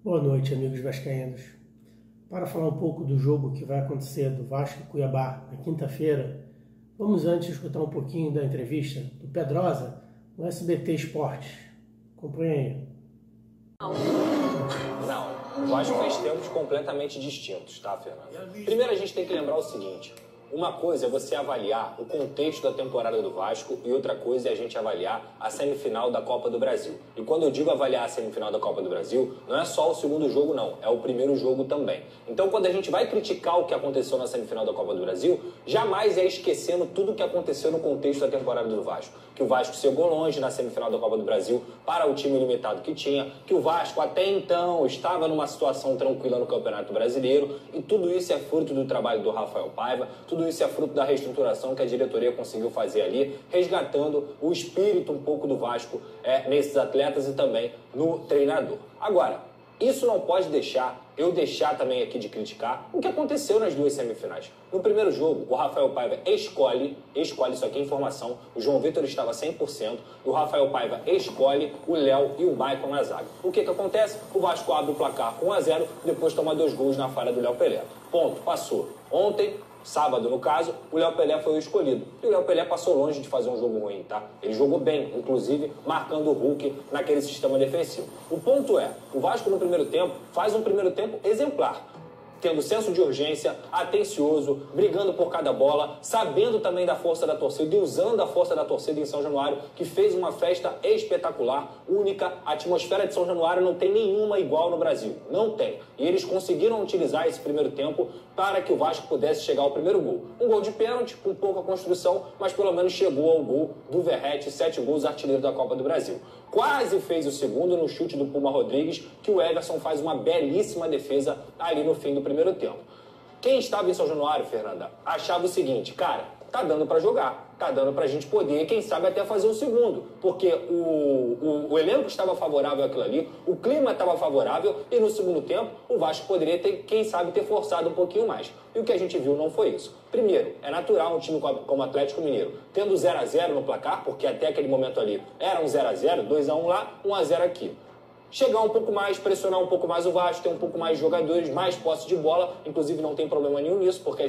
Boa noite, amigos vascaínos. Para falar um pouco do jogo que vai acontecer do Vasco e Cuiabá na quinta-feira, vamos antes escutar um pouquinho da entrevista do Pedrosa no SBT Esportes. Acompanhe aí. Não, o Vasco fez tempos completamente distintos, tá, Fernando? Primeiro a gente tem que lembrar o seguinte: uma coisa é você avaliar o contexto da temporada do Vasco e outra coisa é a gente avaliar a semifinal da Copa do Brasil. E quando eu digo avaliar a semifinal da Copa do Brasil, não é só o segundo jogo, não. É o primeiro jogo também. Então, quando a gente vai criticar o que aconteceu na semifinal da Copa do Brasil, jamais é esquecendo tudo o que aconteceu no contexto da temporada do Vasco. Que o Vasco chegou longe na semifinal da Copa do Brasil para o time limitado que tinha, que o Vasco até então estava numa situação tranquila no Campeonato Brasileiro, e tudo isso é fruto do trabalho do Rafael Paiva, tudo isso é fruto da reestruturação que a diretoria conseguiu fazer ali, resgatando o espírito um pouco do Vasco nesses atletas e também no treinador. Agora, isso não pode eu deixar também aqui de criticar o que aconteceu nas duas semifinais. No primeiro jogo, o Rafael Paiva escolhe, isso aqui é informação, o João Vitor estava 100%, e o Rafael Paiva escolhe o Léo e o Maicon na zaga. O que acontece? O Vasco abre o placar com 1-0, depois toma 2 gols na falha do Léo Pelé. Ponto, passou. Ontem, sábado, no caso, o Léo Pelé foi o escolhido. E o Léo Pelé passou longe de fazer um jogo ruim, tá? Ele jogou bem, inclusive marcando o Hulk naquele sistema defensivo. O ponto é, o Vasco no primeiro tempo faz um primeiro tempo exemplar, tendo senso de urgência, atencioso, brigando por cada bola, sabendo também da força da torcida e usando a força da torcida em São Januário, que fez uma festa espetacular, única. A atmosfera de São Januário não tem nenhuma igual no Brasil, não tem. E eles conseguiram utilizar esse primeiro tempo para que o Vasco pudesse chegar ao primeiro gol. Um gol de pênalti, com pouca construção, mas pelo menos chegou ao gol do Verratti, 7 gols, artilheiro da Copa do Brasil. Quase fez o segundo no chute do Puma Rodrigues, que o Everson faz uma belíssima defesa ali no fim do primeiro tempo. Quem estava em São Januário, Fernanda, achava o seguinte: cara, tá dando para jogar, tá dando pra gente poder, quem sabe até fazer o segundo, porque o elenco estava favorável àquilo ali, o clima estava favorável, e no segundo tempo o Vasco poderia ter, quem sabe, ter forçado um pouquinho mais. E o que a gente viu não foi isso. Primeiro, é natural um time como o Atlético Mineiro, tendo 0-0 no placar, porque até aquele momento ali era um 0-0, 2-1 lá, 1-0 aqui. Chegar um pouco mais, pressionar um pouco mais o Vasco, ter um pouco mais de jogadores, mais posse de bola, inclusive não tem problema nenhum nisso, porque a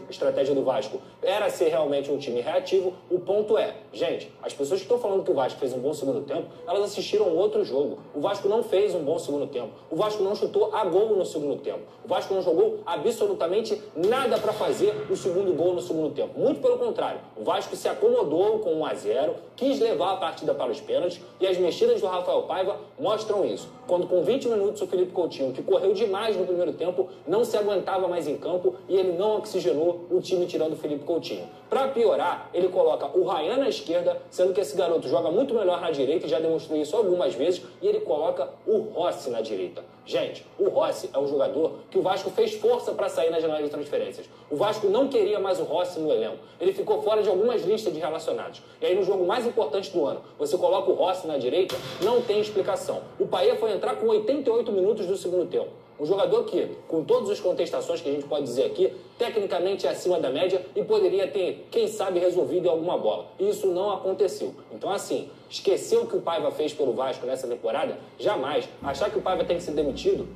estratégia do Vasco era ser realmente um time reativo. O ponto é, gente, as pessoas que estão falando que o Vasco fez um bom segundo tempo, elas assistiram outro jogo. O Vasco não fez um bom segundo tempo. O Vasco não chutou a gol no segundo tempo. O Vasco não jogou absolutamente nada para fazer o segundo gol no segundo tempo. Muito pelo contrário, o Vasco se acomodou com 1-0, quis levar a partida para os pênaltis, e as mexidas do Rafael Paiva mostram isso. Quando com 20 minutos o Felipe Coutinho, que correu demais no primeiro tempo, não se aguentava mais em campo e ele não oxigenou o time tirando o Felipe Coutinho. Para piorar, ele coloca o Ryan na esquerda, sendo que esse garoto joga muito melhor na direita e já demonstrou isso algumas vezes, e ele coloca o Rossi na direita. Gente, o Rossi é um jogador que o Vasco fez força para sair na janela de transferências. O Vasco não queria mais o Rossi no elenco. Ele ficou fora de algumas listas de relacionados. E aí no jogo mais importante do ano, você coloca o Rossi na direita, não tem explicação. O Paê foi entrar com 88 minutos do segundo tempo. Um jogador que, com todas as contestações que a gente pode dizer aqui, tecnicamente é acima da média e poderia ter, quem sabe, resolvido em alguma bola. E isso não aconteceu. Então, assim, esquecer o que o Paiva fez pelo Vasco nessa temporada? Jamais. Achar que o Paiva tem que ser demitido?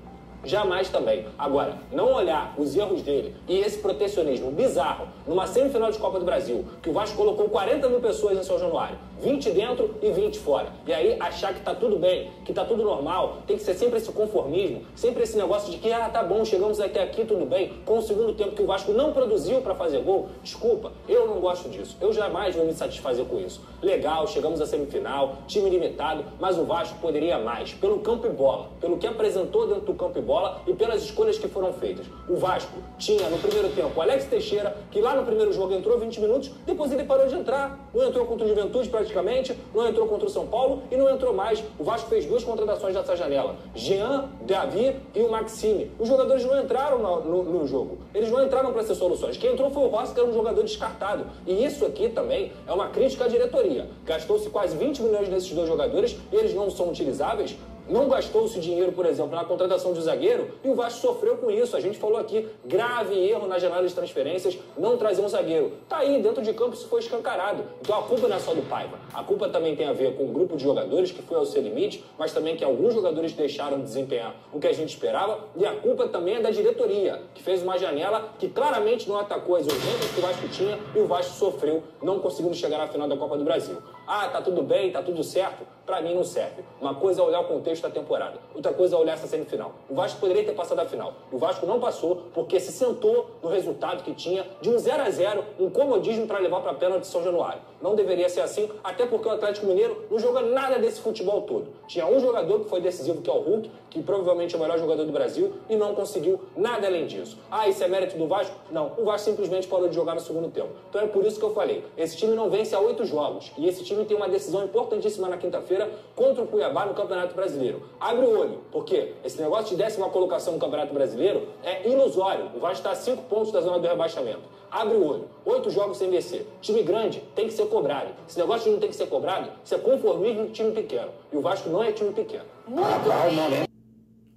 Jamais também. Agora, não olhar os erros dele e esse protecionismo bizarro numa semifinal de Copa do Brasil, que o Vasco colocou 40 mil pessoas em São Januário, 20 dentro e 20 fora. E aí achar que tá tudo bem, que tá tudo normal, tem que ser sempre esse conformismo, sempre esse negócio de que, tá bom, chegamos até aqui, tudo bem, com o segundo tempo que o Vasco não produziu para fazer gol. Desculpa, eu não gosto disso. Eu jamais vou me satisfazer com isso. Legal, chegamos à semifinal, time limitado, mas o Vasco poderia mais, pelo campo e bola, pelo que apresentou dentro do campo e bola e pelas escolhas que foram feitas. O Vasco tinha no primeiro tempo o Alex Teixeira, que lá no primeiro jogo entrou 20 minutos, depois ele parou de entrar, não entrou contra o Juventude praticamente, não entrou contra o São Paulo e não entrou mais. O Vasco fez 2 contratações nessa janela, Jean, Davi e o Maxime. Os jogadores não entraram no jogo, eles não entraram para ser soluções. Quem entrou foi o Rossi, que era um jogador descartado. E isso aqui também é uma crítica à diretoria. Gastou-se quase 20 milhões nesses 2 jogadores e eles não são utilizáveis. Não gastou-se dinheiro, por exemplo, na contratação de zagueiro e o Vasco sofreu com isso. A gente falou aqui, grave erro na janela de transferências, não trazer um zagueiro. Tá aí, dentro de campo isso foi escancarado. Então a culpa não é só do Paiva. A culpa também tem a ver com o grupo de jogadores que foi ao seu limite, mas também que alguns jogadores deixaram de desempenhar o que a gente esperava. E a culpa também é da diretoria, que fez uma janela que claramente não atacou as urgências que o Vasco tinha e o Vasco sofreu, não conseguindo chegar na final da Copa do Brasil. Ah, tá tudo bem, tá tudo certo? Pra mim não serve. Uma coisa é olhar o contexto da temporada, outra coisa é olhar essa semifinal. O Vasco poderia ter passado a final. O Vasco não passou porque se sentou no resultado que tinha de um 0-0, um comodismo para levar para pênalti de São Januário. Não deveria ser assim, até porque o Atlético Mineiro não joga nada desse futebol todo. Tinha um jogador que foi decisivo, que é o Hulk, que provavelmente é o melhor jogador do Brasil, e não conseguiu nada além disso. Ah, isso é mérito do Vasco? Não, o Vasco simplesmente parou de jogar no segundo tempo. Então é por isso que eu falei, esse time não vence há 8 jogos, e esse time tem uma decisão importantíssima na quinta-feira contra o Cuiabá no Campeonato Brasileiro. Abre o olho, porque esse negócio de 10ª colocação no Campeonato Brasileiro é ilusório. O Vasco está a 5 pontos da zona do rebaixamento. Abre o olho. 8 jogos sem vencer. Time grande tem que ser cobrado. Esse negócio de não tem que ser cobrado, isso é conformismo de time pequeno. E o Vasco não é time pequeno.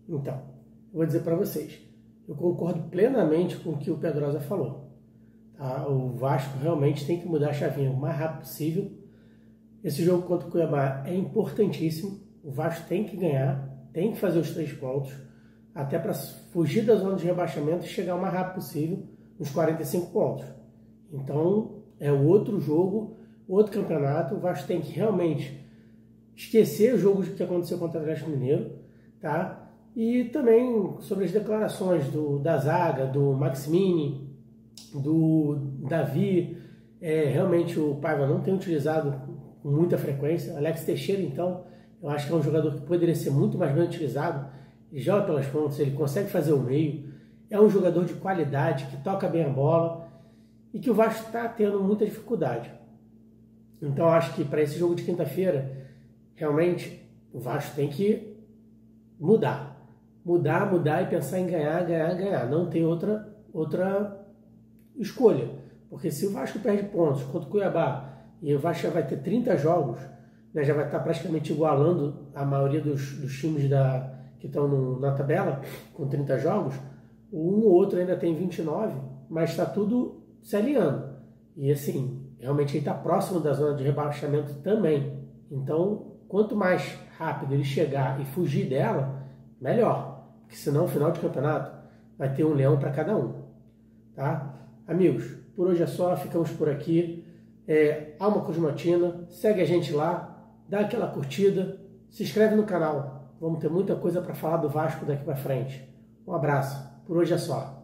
Então, eu vou dizer para vocês, eu concordo plenamente com o que o Pedrosa falou. Tá? O Vasco realmente tem que mudar a chavinha o mais rápido possível. Esse jogo contra o Cuiabá é importantíssimo. O Vasco tem que ganhar, tem que fazer os 3 pontos, até para fugir da zona de rebaixamento e chegar o mais rápido possível nos 45 pontos. Então, é outro jogo, outro campeonato. O Vasco tem que realmente esquecer o jogo que aconteceu contra o Atlético Mineiro, tá? E também sobre as declarações da zaga, do Maximini, do Davi. Realmente o Paiva não tem utilizado com muita frequência. Alex Teixeira, então, eu acho que é um jogador que poderia ser muito mais bem utilizado. Ele joga pelas pontas, ele consegue fazer o meio. É um jogador de qualidade, que toca bem a bola e que o Vasco está tendo muita dificuldade. Então, acho que para esse jogo de quinta-feira, realmente, o Vasco tem que mudar e pensar em ganhar. Não tem outra escolha. Porque se o Vasco perde pontos contra o Cuiabá e o Vasco já vai ter 30 jogos, né, já vai estar praticamente igualando a maioria dos times que estão na tabela, com 30 jogos, um ou outro ainda tem 29, mas está tudo se alinhando. E assim, realmente ele está próximo da zona de rebaixamento também. Então, quanto mais rápido ele chegar e fugir dela, melhor. Porque senão, no final de campeonato, vai ter um leão para cada um. Tá? Amigos, por hoje é só, ficamos por aqui. Alma Cosmotina, segue a gente lá, dá aquela curtida, se inscreve no canal. Vamos ter muita coisa para falar do Vasco daqui para frente. Um abraço, por hoje é só.